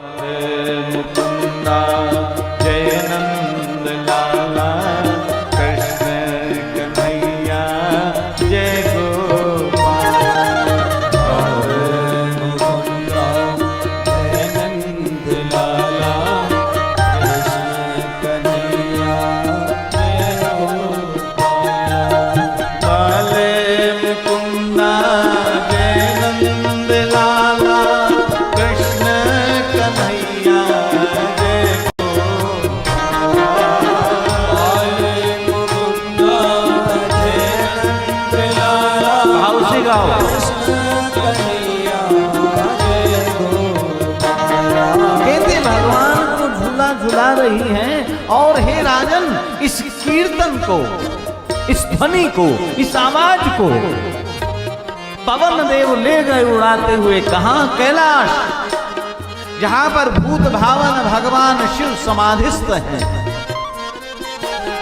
मुकुंदा जय नंद लाला कृष्ण कन्हैया जय गोपाल। मुकुंदा जय नंद लाला कृष्ण कन्हैया जय गोपाल। बाले मुकुंदा जय नंद लाला कृष्ण कन्हैया जय गोपाल। मुकुंदा जय नंद लाला भाव से गाओ कृष्ण कन्हैया जय गोपाल। कहते भगवान को झूला झूला रही हैं और हे राजन इस कीर्तन को, इस ध्वनि को, इस आवाज को पवन देव ले गए उड़ाते हुए कहां? कैलाश, जहां पर भूत भावन भगवान शिव समाधिस्थ हैं।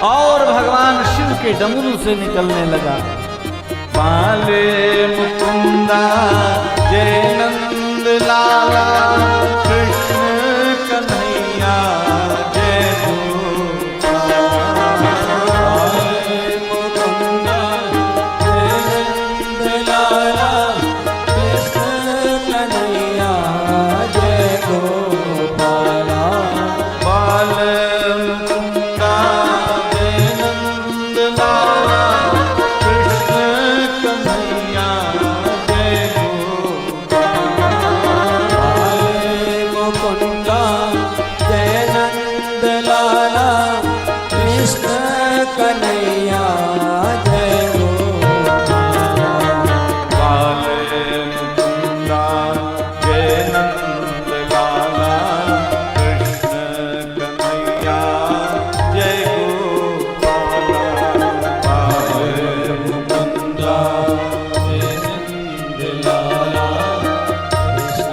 और भगवान शिव के डमरू से निकलने लगा बाले मुकुंदा जय नंद लाला कृष्ण कन्हैया जय गोपाल। मुकुंदा जय नंद लाला कृष्ण कन्हैया जय गोपाल। बाल मुकुंदा जय नंद लाला कृष्ण कन्हैया जय गोपाल। मुकुंदा जय नंद लाला कृष्ण कन्हैया जय गोपाल। बाल मुकुंदा जय नंद लाला कृष्ण कन्हैया जय गोपाल। बाल मुकुंदा जय नंद लाला कृष्ण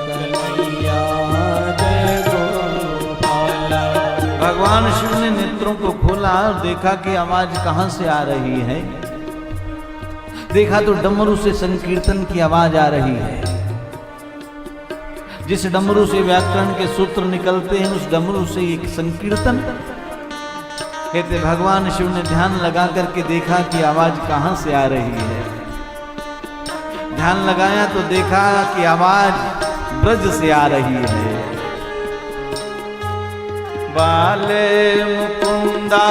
कन्हैया जय गोपाल। भगवान शिव ने नेत्रों को खोला और देखा कि आवाज कहां से आ रही है। देखा तो डमरू से संकीर्तन की आवाज आ रही है। जिस डमरू से व्याकरण के सूत्र निकलते हैं उस डमरू से एक संकीर्तन। कहते भगवान शिव ने ध्यान लगा करके देखा कि आवाज कहां से आ रही है। ध्यान लगाया तो देखा कि आवाज ब्रज से आ रही है। बाले मुकुंदा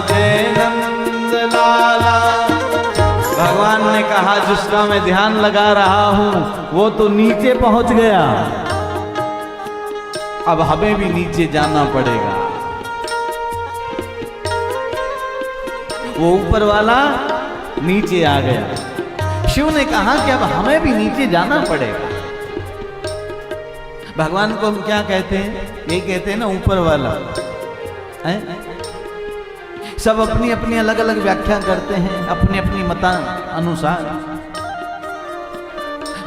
जय नंद लाला। भगवान ने कहा जिसका मैं ध्यान लगा रहा हूं वो तो नीचे पहुंच गया, अब हमें भी नीचे जाना पड़ेगा। वो ऊपर वाला नीचे आ गया। शिव ने कहा कि अब हमें भी नीचे जाना पड़ेगा। भगवान को हम क्या कहते हैं? ये कहते हैं ना ऊपर वाला है? सब अपनी अपनी अलग अलग व्याख्या करते हैं अपनी अपनी मता अनुसार,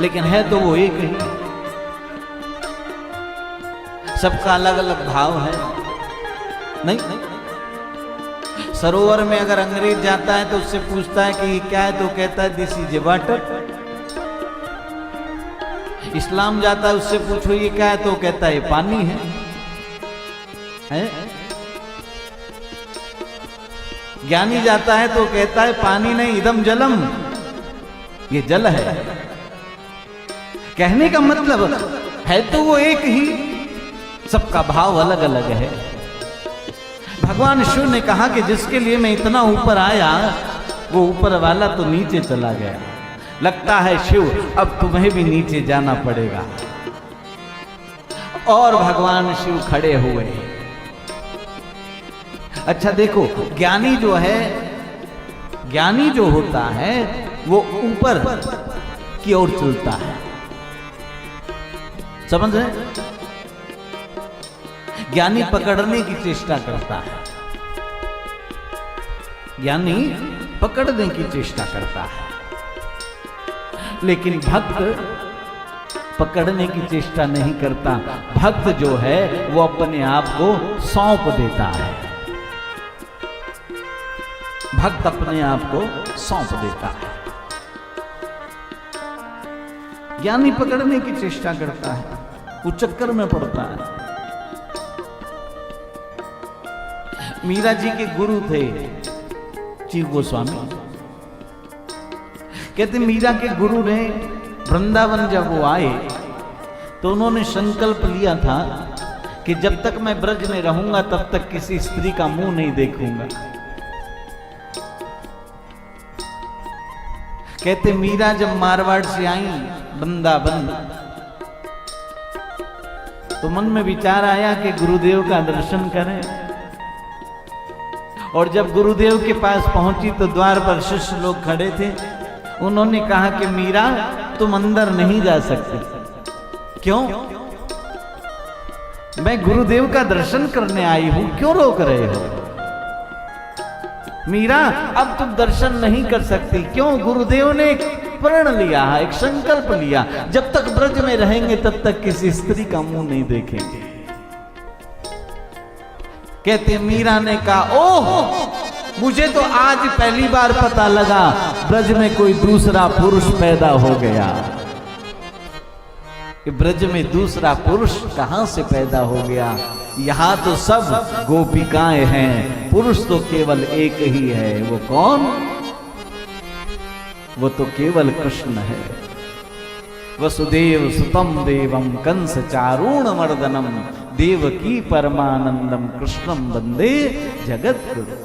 लेकिन है तो वो एक ही। सबका अलग अलग भाव है। नहीं, सरोवर में अगर अंग्रेज जाता है तो उससे पूछता है कि ये क्या है तो कहता है दिस इज ए वाटर। इस्लाम जाता है उससे पूछो ये क्या है तो कहता है पानी है? ज्ञानी जाता है तो कहता है पानी नहीं इदम जलम, ये जल है। कहने का मतलब है तो वो एक ही, सबका भाव अलग अलग है। भगवान शिव ने कहा कि जिसके लिए मैं इतना ऊपर आया वो ऊपर वाला तो नीचे चला गया। लगता है शिव अब तुम्हें भी नीचे जाना पड़ेगा। और भगवान शिव खड़े हुए। अच्छा देखो, ज्ञानी जो है, ज्ञानी जो होता है वो ऊपर की ओर चलता है। समझ रहे? ज्ञानी पकड़ने की चेष्टा करता है। ज्ञानी पकड़ने की चेष्टा करता है, लेकिन भक्त पकड़ने की चेष्टा नहीं करता। भक्त जो है वो अपने आप को सौंप देता है। भक्त अपने आप को सौंप देता है। ज्ञानी पकड़ने की चेष्टा करता है। वो चक्कर में पड़ता है। मीरा जी के गुरु थे जीव गोस्वामी। कहते मीरा के गुरु ने वृंदावन जब वो आए तो उन्होंने संकल्प लिया था कि जब तक मैं ब्रज में रहूंगा तब तक किसी स्त्री का मुंह नहीं देखूंगा। कहते मीरा जब मारवाड़ से आई वृंदावन तो मन में विचार आया कि गुरुदेव का दर्शन करें। और जब गुरुदेव के पास पहुंची तो द्वार पर शिष्य लोग खड़े थे। उन्होंने कहा कि मीरा तुम अंदर नहीं जा सकते। क्यों? मैं गुरुदेव का दर्शन करने आई हूं, क्यों रोक रहे हो? मीरा अब तुम दर्शन नहीं कर सकती। क्यों? गुरुदेव ने एक प्रण लिया है, एक संकल्प लिया, जब तक ब्रज में रहेंगे तब तक किसी स्त्री का मुंह नहीं देखेंगे। कहते मीरा ने कहा ओह, मुझे तो आज पहली बार पता लगा ब्रज में कोई दूसरा पुरुष पैदा हो गया। कि ब्रज में दूसरा पुरुष कहां से पैदा हो गया? यहां तो सब गोपिकाएं हैं, पुरुष तो केवल एक ही है। वो कौन? वो तो केवल कृष्ण है। वसुदेव सुतम देवम कंस चारूण मर्दनम देवकी परमानंदम कृष्णम वंदे जगत गुरु।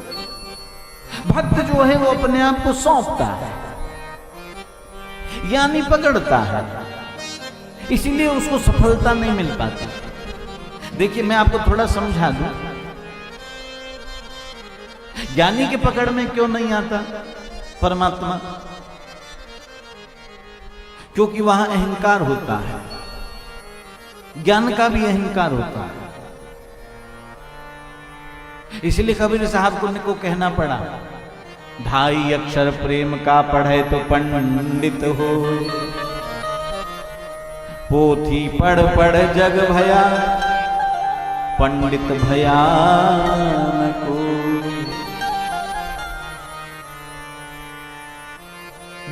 भक्त जो है वो अपने आप को सौंपता है, यानी पकड़ता है, इसीलिए उसको सफलता नहीं मिल पाती। देखिए मैं आपको थोड़ा समझा दूं, ज्ञानी के पकड़ में क्यों नहीं आता परमात्मा? क्योंकि वहां अहंकार होता है, ज्ञान का भी अहंकार होता है। इसलिए कबीर साहब को कहना पड़ा, ढाई अक्षर प्रेम का पढ़े तो पंडित हो, पोथी पढ़ पढ़ जग भया पंडित भयान को।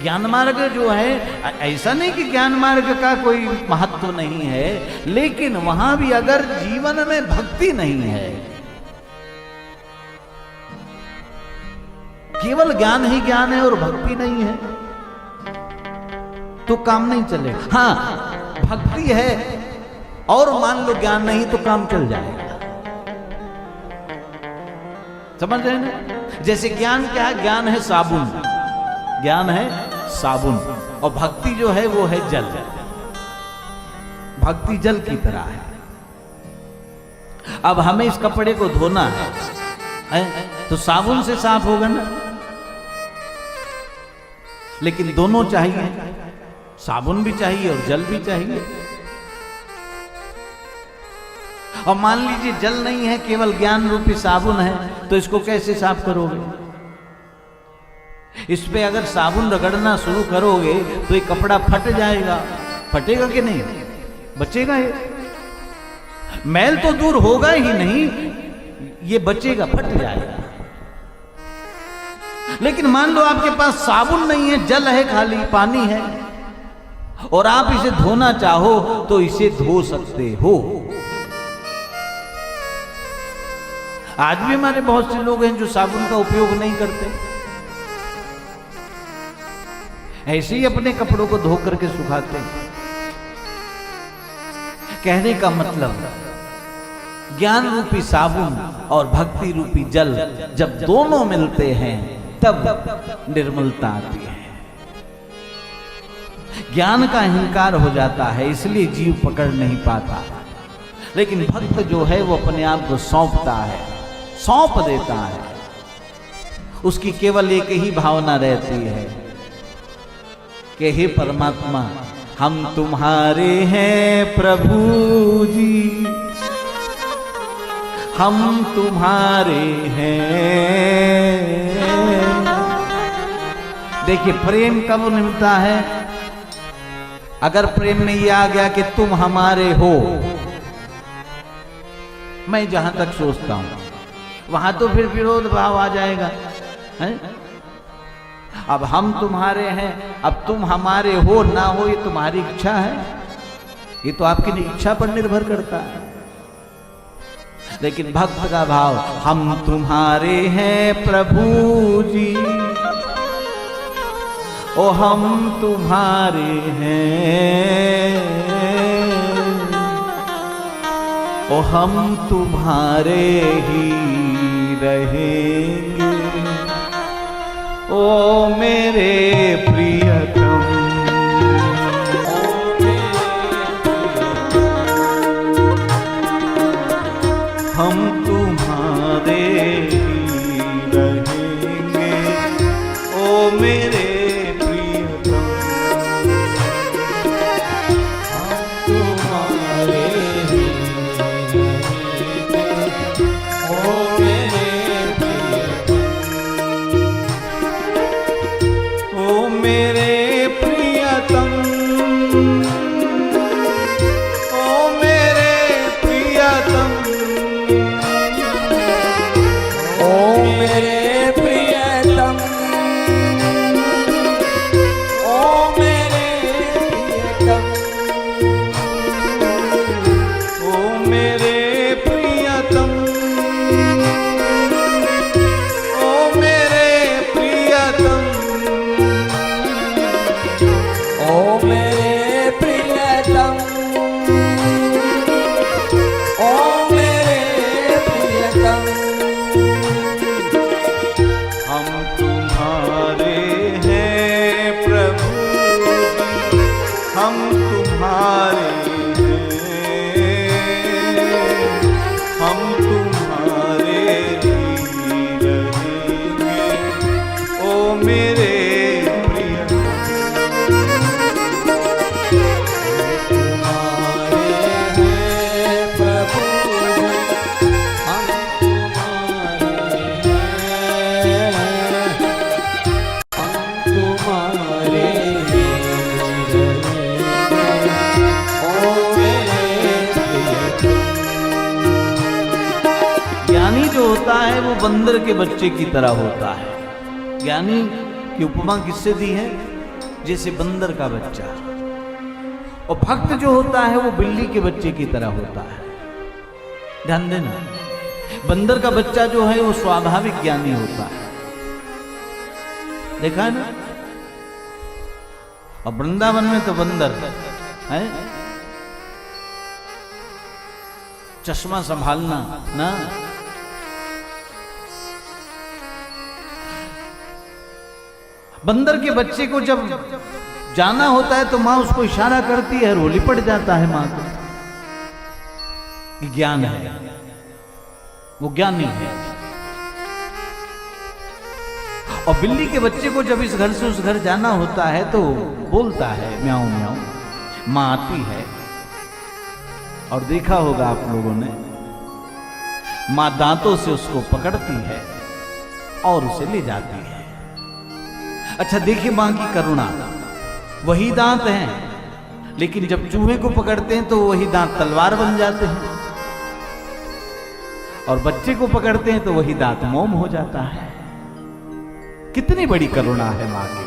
ज्ञान मार्ग जो है, ऐसा नहीं कि ज्ञान मार्ग का कोई महत्व नहीं है, लेकिन वहां भी अगर जीवन में भक्ति नहीं है, केवल ज्ञान ही ज्ञान है और भक्ति नहीं है, तो काम नहीं चलेगा। हाँ भक्ति है और मान लो ज्ञान नहीं तो काम चल जाएगा। समझ रहे ना? जैसे ज्ञान क्या है? ज्ञान है साबुन, ज्ञान है साबुन, और भक्ति जो है वो है जल। भक्ति जल की तरह है। अब हमें इस कपड़े को धोना है तो साबुन से साफ होगा ना, लेकिन दोनों चाहिए, साबुन भी चाहिए और जल भी चाहिए। और मान लीजिए जल नहीं है, केवल ज्ञान रूपी साबुन है, तो इसको कैसे साफ करोगे? इस पे अगर साबुन रगड़ना शुरू करोगे तो ये कपड़ा फट जाएगा। फटेगा कि नहीं? बचेगा ये? मैल तो दूर होगा ही नहीं, ये बचेगा, फट जाएगा। लेकिन मान लो आपके पास साबुन नहीं है, जल है, खाली पानी है, और आप इसे धोना चाहो तो इसे धो सकते हो। आज भी हमारे बहुत से लोग हैं जो साबुन का उपयोग नहीं करते, ऐसे ही अपने कपड़ों को धो करके सुखाते हैं। कहने का मतलब, ज्ञान रूपी साबुन और भक्ति रूपी जल जब दोनों मिलते हैं तब निर्मलता आती है। ज्ञान का अहंकार हो जाता है, इसलिए जीव पकड़ नहीं पाता। लेकिन भक्त जो है वो अपने आप को सौंपता है, सौंप देता है। उसकी केवल एक ही भावना रहती है कि हे परमात्मा, हम तुम्हारे हैं प्रभु जी, हम तुम्हारे हैं। देखिए प्रेम कब मिलता है? अगर प्रेम में ये आ गया कि तुम हमारे हो। मैं जहां तक सोचता हूं वहां तो फिर विरोध भाव आ जाएगा, है? अब हम तुम्हारे हैं, अब तुम हमारे हो ना हो ये तुम्हारी इच्छा है, ये तो आपकी इच्छा पर निर्भर करता है। लेकिन भक्त का भाव, हम तुम्हारे हैं प्रभु जी, ओ हम तुम्हारे हैं, ओ हम तुम्हारे ही रहेंगे, ओ मेरे प्रियतम, हम तुम्हारे ही रहेंगे, ओ मेरे प्रियतम, हम तुम्हारे ही रहेंगे, ओ मेरे प्रियतम, ओ मेरे प्रियतम, ओ मेरे प्रियतम, ओ मेरे प्रियतम, ओ मेरे प्रियतम, ओ मेरे प्रियतम, ओ मेरे प्रियतम, ओ मेरे प्रियतम, ओ मेरे प्रियतम, हम तुम्हारे हैं प्रभु जी, हम तुम्हारे हैं, हम तुम्हारे ही रहेंगे, ओ मेरे प्रियतम, तुम्हारे हैं प्रभु जी, हम तुम्हारे हैं, हम तुम्हारे ही रहेंगे, ओ मेरे प्रियतम। ज्ञानी जो होता है वो बंदर के बच्चे की तरह होता है। ज्ञानी की उपमा किससे दी है? जैसे बंदर का बच्चा। और भक्त जो होता है वो बिल्ली के बच्चे की तरह होता है। ध्यान देना, बंदर का बच्चा जो है वो स्वाभाविक ज्ञानी होता है, देखा है ना। और वृंदावन में तो बंदर है, चश्मा संभालना ना, बंदर के बच्चे को जब जाना होता है तो मां उसको इशारा करती है और वो लिपट जाता है मां को। ज्ञान है, वो ज्ञानी है। और बिल्ली के बच्चे को जब इस घर से उस घर जाना होता है तो बोलता है म्याऊं म्याऊं, मां आती है। और देखा होगा आप लोगों ने, मां दांतों से उसको पकड़ती है और उसे ले जाती है। अच्छा देखिए मां की करुणा, वही दांत हैं, लेकिन जब चूहे को पकड़ते हैं तो वही दांत तलवार बन जाते हैं, और बच्चे को पकड़ते हैं तो वही दांत मोम हो जाता है। कितनी बड़ी करुणा है मां की।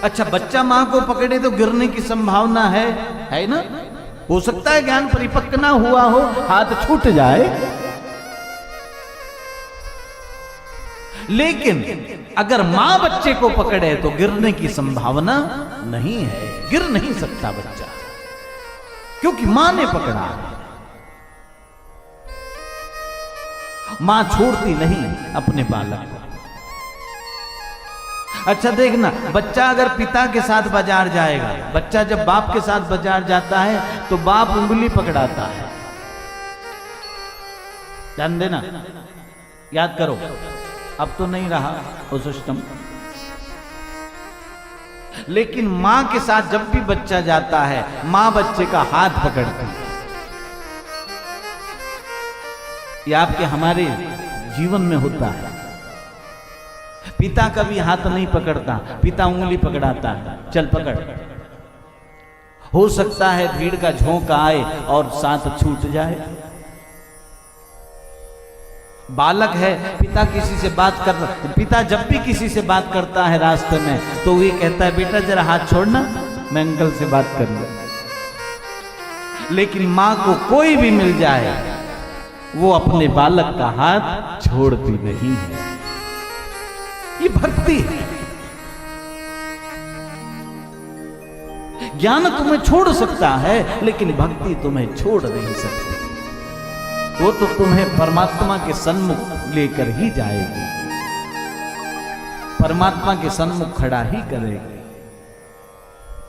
अच्छा बच्चा मां को पकड़े तो गिरने की संभावना है ना। हो सकता है ज्ञान परिपक्व ना हुआ हो, हाथ छूट जाए, लेकिन अगर मां बच्चे को पकड़े तो गिरने की संभावना नहीं है, गिर नहीं सकता बच्चा, क्योंकि मां ने पकड़ा है। मां छोड़ती नहीं अपने बालक को। अच्छा देखना, बच्चा अगर पिता के साथ बाजार जाएगा, बच्चा जब बाप के साथ बाजार जाता है तो बाप उंगली पकड़ाता है। ध्यान देना, याद करो, अब तो नहीं रहा वो सिस्टम, लेकिन मां के साथ जब भी बच्चा जाता है मां बच्चे का हाथ पकड़ती है। ये आपके हमारे जीवन में होता है। पिता कभी हाथ नहीं पकड़ता, पिता उंगली पकड़ाता है, चल पकड़। हो सकता है भीड़ का झोंका आए और साथ छूट जाए, बालक है, पिता किसी से बात कर, पिता जब भी किसी से बात करता है रास्ते में तो वो कहता है बेटा जरा हाथ छोड़ना, मैं अंकल से बात कर लूं। लेकिन माँ को कोई भी मिल जाए वो अपने बालक का हाथ छोड़ती नहीं है। ये भक्ति है। ज्ञान तुम्हें छोड़ सकता है लेकिन भक्ति तुम्हें छोड़ नहीं सकती। वो तो तुम्हें परमात्मा के सन्मुख लेकर ही जाएगी, परमात्मा के सन्मुख खड़ा ही करेगी।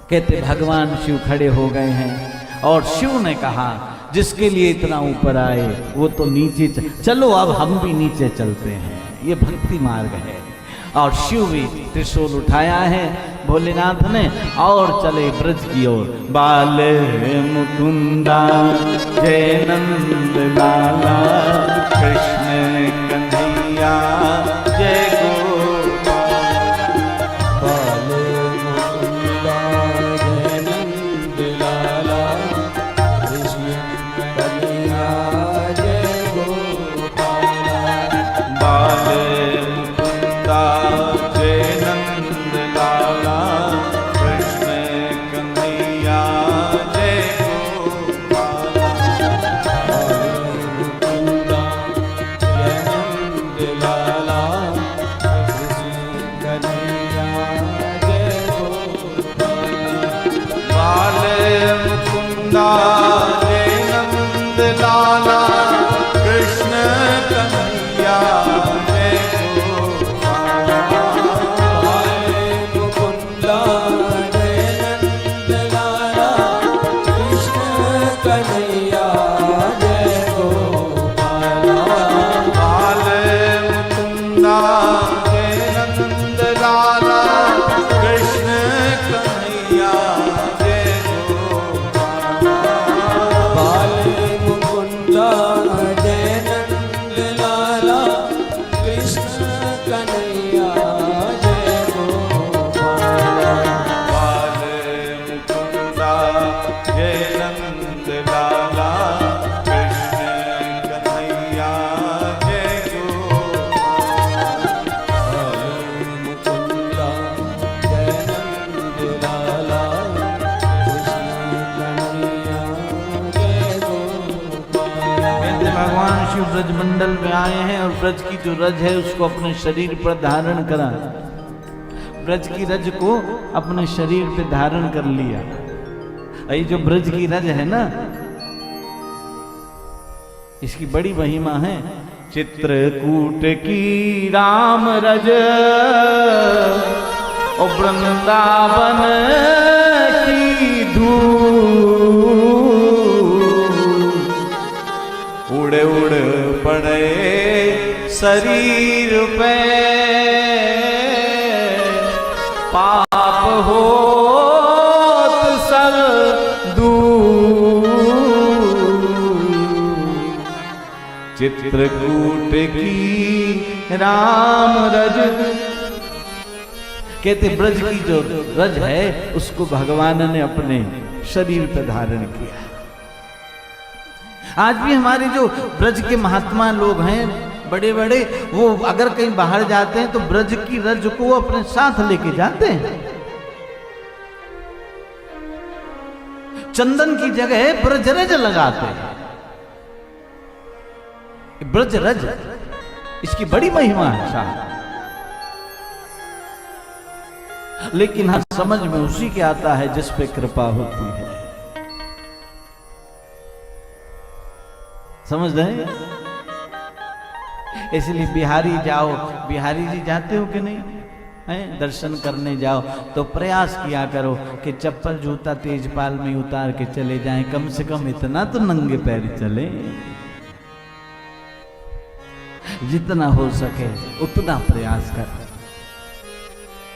कहते भगवान शिव खड़े हो गए हैं और शिव ने कहा जिसके लिए इतना ऊपर आए वो तो नीचे चलो, अब हम भी नीचे चलते हैं। ये भक्ति मार्ग है। और शिव भी त्रिशूल उठाया है भोलेनाथ ने और चले ब्रज की ओर। बाल मुकुंदा जय नंद लाला, कृष्ण कन्हैया जय गोपाल। बाल मुकुंदा जय नंद लाला, कृष्ण कन्हैया जय गोपाल। बाल मुकुंदा जय नंद लाला, कृष्ण कन्हैया जय गोपाल। मुकुंदा जय नंद लाला, कृष्ण कन्हैया जय गोपाल। बाल मुकुंदा जय नंद लाला, कृष्ण कन्हैया जय गोपाल। मुकुंदा जय नंद लाला, कृष्ण कन्हैया जय गोपाल। बाल मुकुंदा जय नंद लाला, कृष्ण कन्हैया जय गोपाल। बाल मुकुंदा जय नंद लाला, कृष्ण कन्हैया जय गोपाल। बाल मुकुंदा जय नंद लाला, कृष्ण कन्हैया जय गोपाल। मुकुंदा जय नंद लाला, कृष्ण कन्हैया जय गोपाल। कहते भगवान शिव ब्रज मंडल में आए हैं और ब्रज की जो रज है उसको अपने शरीर पर धारण करा। ब्रज की रज को अपने शरीर पे धारण कर लिया। ये जो ब्रज की रज है ना, इसकी बड़ी महिमा है। चित्रकूट की राम रज और वृंदावन की धूल, उड़ उड़ पड़े शरीर पे, पाप होत सब दूर। चित्रकूट की राम रज, कहते ब्रज की जो रज है उसको भगवान ने अपने शरीर पर धारण किया। आज भी हमारे जो ब्रज के महात्मा लोग हैं बड़े बड़े, वो अगर कहीं बाहर जाते हैं तो ब्रज की रज को वो अपने साथ लेके जाते हैं। चंदन की जगह ब्रज रज लगाते हैं। ब्रज रज इसकी बड़ी महिमा है साहब। लेकिन हर समझ में उसी के आता है जिस पे कृपा होती है। समझ रहे? इसलिए बिहारी जाओ, बिहारी जी जाते हो कि नहीं हैं? दर्शन करने जाओ तो प्रयास किया करो कि चप्पल जूता तेजपाल में उतार के चले जाएं। कम से कम इतना तो नंगे पैर चले, जितना हो सके उतना प्रयास कर।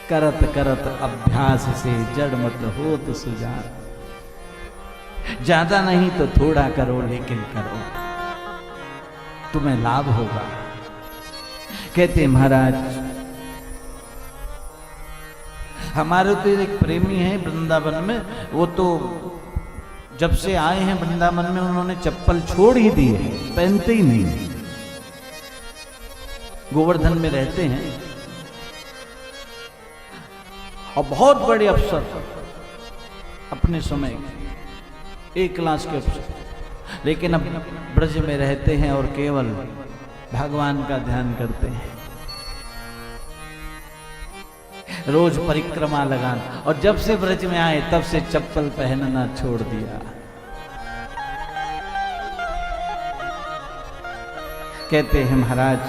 करत करत अभ्यास से जड़ मत हो तो सुजान। ज्यादा नहीं तो थोड़ा करो, लेकिन करो, तुम्हें लाभ होगा। कहते महाराज हमारे तो एक प्रेमी हैं वृंदावन में, वो तो जब से आए हैं वृंदावन में उन्होंने चप्पल छोड़ ही दी है, पहनते ही नहीं। गोवर्धन में रहते हैं और बहुत बड़े अफसर अपने समय एक क्लास के अफसर, लेकिन अब ब्रज में रहते हैं और केवल भगवान का ध्यान करते हैं, रोज परिक्रमा लगाना। और जब से ब्रज में आए तब से चप्पल पहनना छोड़ दिया। कहते हैं महाराज,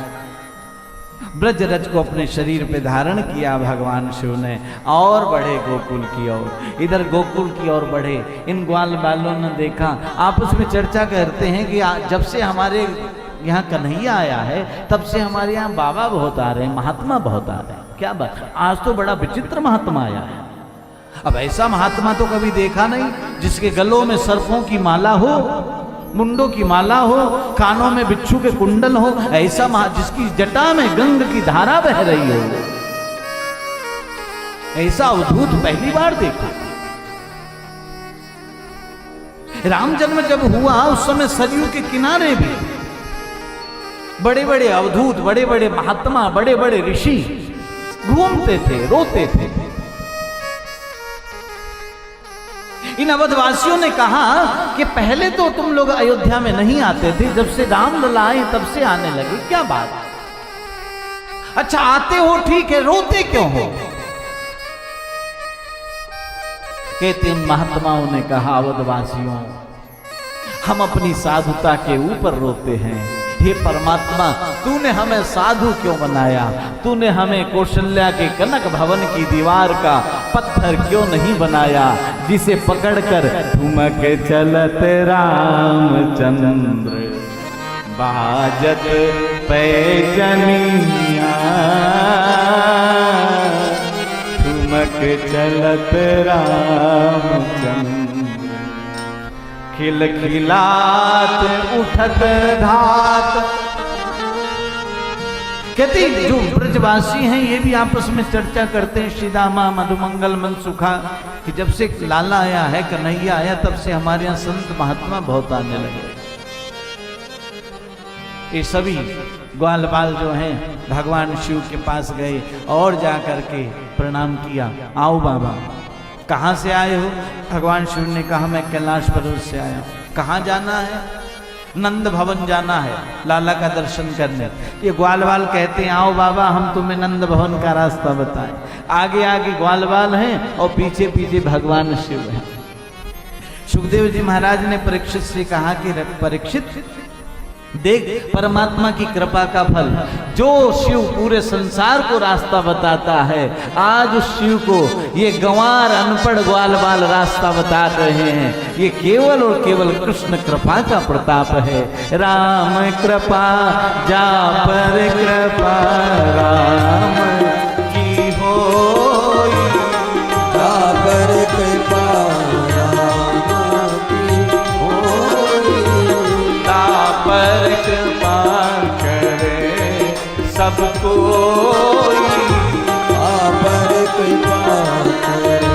ब्रज रज को अपने शरीर पे धारण किया भगवान शिव ने और बढ़े गोकुल की ओर। इधर गोकुल की ओर बढ़े, इन ग्वाल बालों ने देखा, आपस में चर्चा करते हैं कि जब से हमारे यहाँ कन्हैया आया है तब से हमारे यहाँ बाबा बहुत आ रहे हैं, महात्मा बहुत आ रहे हैं। क्या बात, आज तो बड़ा विचित्र महात्मा आया है। अब ऐसा महात्मा तो कभी देखा नहीं जिसके गलों में सर्पों की माला हो, मुंडों की माला हो, कानों में बिच्छू के कुंडल हो, ऐसा जिसकी जटा में गंग की धारा बह रही हो, ऐसा अवधूत पहली बार देखा। राम जन्म जब हुआ उस समय सरयू के किनारे भी बड़े बड़े अवधूत, बड़े बड़े महात्मा, बड़े बड़े ऋषि घूमते थे, रोते थे। इन अवधवासियों ने कहा कि पहले तो तुम लोग अयोध्या में नहीं आते थे, जब से राम लला आए तब से आने लगे, क्या बात? अच्छा आते हो ठीक है, रोते क्यों हो? कहते महात्माओं ने कहा, अवधवासियों हम अपनी साधुता के ऊपर रोते हैं। हे परमात्मा, तूने हमें साधु क्यों बनाया? तूने हमें कौशल्या के कनक भवन की दीवार का पत्थर क्यों नहीं बनाया, जिसे पकड़कर ठुमक चलत रामचंद्र बाजत पैजनिया, ठुमक चलत रामचंद्र खिलखिलात उठत घात। कहते जो ब्रजवासी हैं ये भी आपस में चर्चा करते हैं, श्रीदामा मधुमंगल मनसुखा, कि जब से लाला आया है, कन्हैया आया, तब से हमारे यहाँ संत महात्मा बहुत आने लगे। ये सभी ग्वाल बाल जो हैं भगवान शिव के पास गए और जाकर के प्रणाम किया। आओ बाबा, कहाँ से आए हो? भगवान शिव ने कहा मैं कैलाश पर्वत से आया। कहाँ जाना है? नंद भवन जाना है लाला का दर्शन करने। ये ग्वालवाल कहते हैं आओ बाबा हम तुम्हें नंद भवन का रास्ता बताएं। आगे आगे ग्वालवाल हैं और पीछे पीछे भगवान शिव हैं। सुखदेव जी महाराज ने परीक्षित से कहा कि परीक्षित देख परमात्मा की कृपा का फल, जो शिव पूरे संसार को रास्ता बताता है, आज उस शिव को ये गंवार अनपढ़ ग्वालवाल रास्ता बता रहे हैं। ये केवल और केवल कृष्ण कृपा का प्रताप है। राम कृपा जा पर कृपा राम की होई, जा पर कृपा पर कृपा करे सब कोई, पर कृपा करे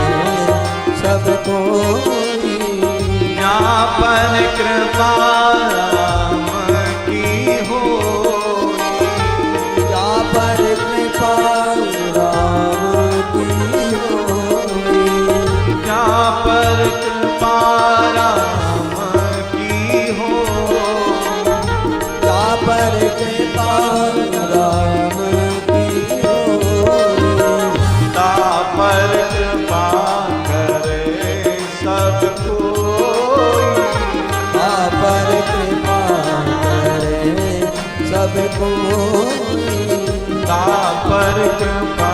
सब कोई, यहाँ पर कृपा राम की हो, यहाँ पर कृपा राम की हो, यहाँ पर कृपा राम की हो, पर कृपा राम की हो, पर कृपा करे सब कोई, पर कृपा करे सब कोई, पर कृपा